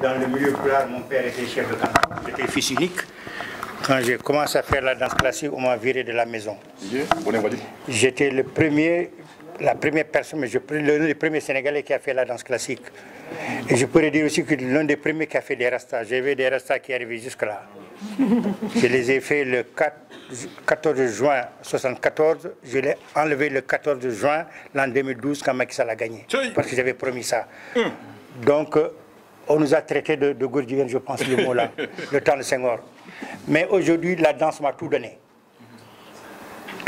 Dans le milieu rural, mon père était chef de canton, j'étais fils unique. Quand j'ai commencé à faire la danse classique, on m'a viré de la maison. J'étais la première personne, mais l'un des premiers Sénégalais qui a fait la danse classique. Et je pourrais dire aussi que l'un des premiers qui a fait des rastas. J'avais des rastas qui arrivaient jusque-là. Je les ai fait le 14 juin 1974. Je l'ai enlevé le 14 juin l'an 2012 quand Macky Sall a gagné. Parce que j'avais promis ça. Donc, on nous a traités de gourdiens, je pense, le mot là, le temps de Senghor. Mais aujourd'hui, la danse m'a tout donné.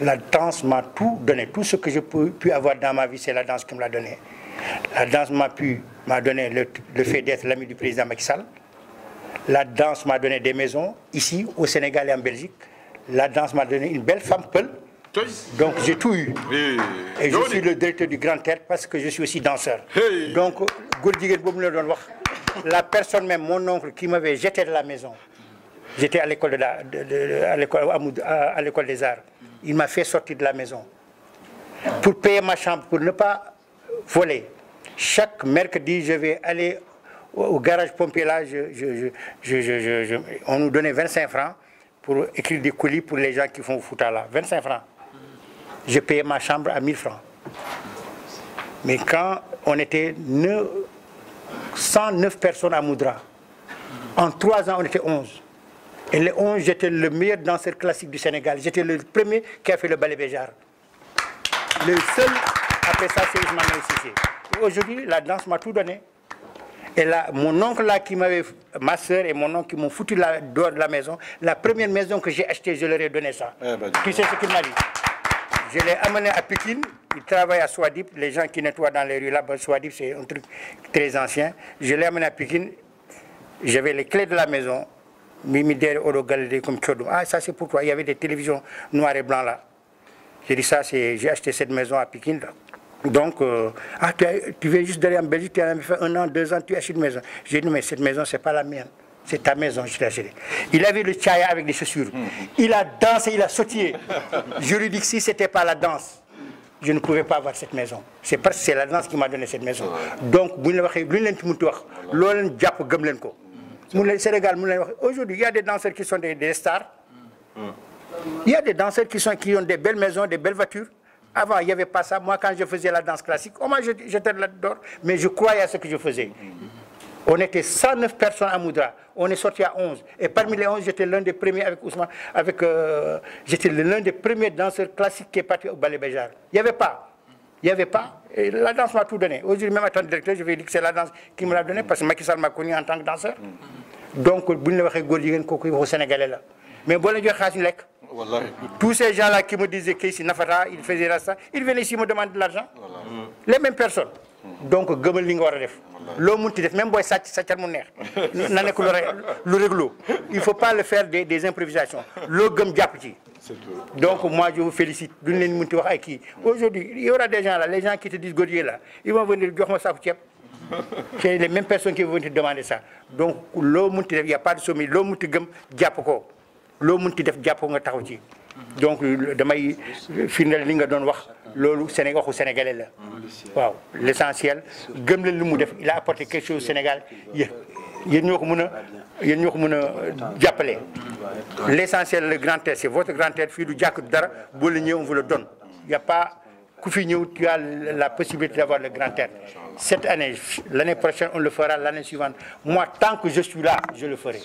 La danse m'a tout donné. Tout ce que je pu avoir dans ma vie, c'est la danse qui me l'a donné. La danse m'a donné le fait d'être l'ami du président Macky Sall. La danse m'a donné des maisons, ici, au Sénégal et en Belgique. La danse m'a donné une belle femme Peul. Donc j'ai tout eu. Et je suis le directeur du Grand Théâtre parce que je suis aussi danseur. Donc, la personne même, mon oncle, qui m'avait jeté de la maison, j'étais à l'école des Arts. Il m'a fait sortir de la maison. Pour payer ma chambre, pour ne pas voler. Chaque mercredi, je vais aller au garage pompier là. On nous donnait 25 francs pour écrire des colis pour les gens qui font fouta là. 25 francs. Je payais ma chambre à 1000 francs. Mais quand on était 109 personnes à Moudra, en 3 ans, on était 11. Et les 11, j'étais le meilleur danseur classique du Sénégal. J'étais le premier qui a fait le ballet Béjar. Le seul, après ça, c'est Ismaël Cissé. Aujourd'hui, la danse m'a tout donné. Et là, mon oncle là, ma soeur et mon oncle qui m'ont foutu dehors de la maison, la première maison que j'ai achetée, je leur ai donné ça. Tu sais ce qu'il m'a dit? Je l'ai amené à Pékin, il travaille à Souadip, les gens qui nettoient dans les rues là-bas, Souadip c'est un truc très ancien. Je l'ai amené à Pékin, j'avais les clés de la maison. Ah, ça c'est pour toi. Il y avait des télévisions noires et blancs là. J'ai dit ça, j'ai acheté cette maison à Pékin. Donc, tu viens juste d'aller en Belgique, tu as fait 1 an, 2 ans, tu achètes une maison. J'ai dit, mais cette maison, c'est pas la mienne. C'est ta maison, je l'ai achetée. Il avait le tchaya avec des chaussures. Il a dansé, il a sauté. Je lui ai dit que si ce n'était pas la danse, je ne pouvais pas avoir cette maison. C'est parce que c'est la danse qui m'a donné cette maison. Donc, aujourd'hui, il y a des danseurs qui sont des stars. Il y a des danseurs qui ont des belles maisons, des belles voitures. Avant, il n'y avait pas ça. Moi, quand je faisais la danse classique, j'étais là-dedans, mais je croyais à ce que je faisais. On était 109 personnes à Moudra. On est sorti à 11. Et parmi les 11, j'étais l'un des premiers avec Ousmane. J'étais l'un des premiers danseurs classiques qui est parti au ballet Béjar. Il n'y avait pas. Il n'y avait pas. Et la danse m'a tout donné. Aujourd'hui, même en tant que directeur, je vais dire que c'est la danse qui me l'a donné parce que Macky Sall m'a connu en tant que danseur. Donc, au Sénégalais là. Mais bon, tous ces gens-là qui me disaient qu'ici, Nafata, ils faisaient ça, ils venaient ici me demander de l'argent. Les mêmes personnes. Donc, même il ne faut pas le faire des improvisations. Donc, moi, je vous félicite. Aujourd'hui, il y aura des gens là, les gens qui te disent Godier là, ils vont venir dire ça. C'est les mêmes personnes qui vont venir te demander ça. Donc, il n'y a pas de sommet. Donc, l'essentiel, il a apporté quelque chose au Sénégal. L'essentiel, le Grand Théâtre, c'est votre Grand Théâtre, on vous le donne. Il n'y a pas, tu as la possibilité d'avoir le Grand Théâtre. Cette année, l'année prochaine, on le fera, l'année suivante. Moi, tant que je suis là, je le ferai.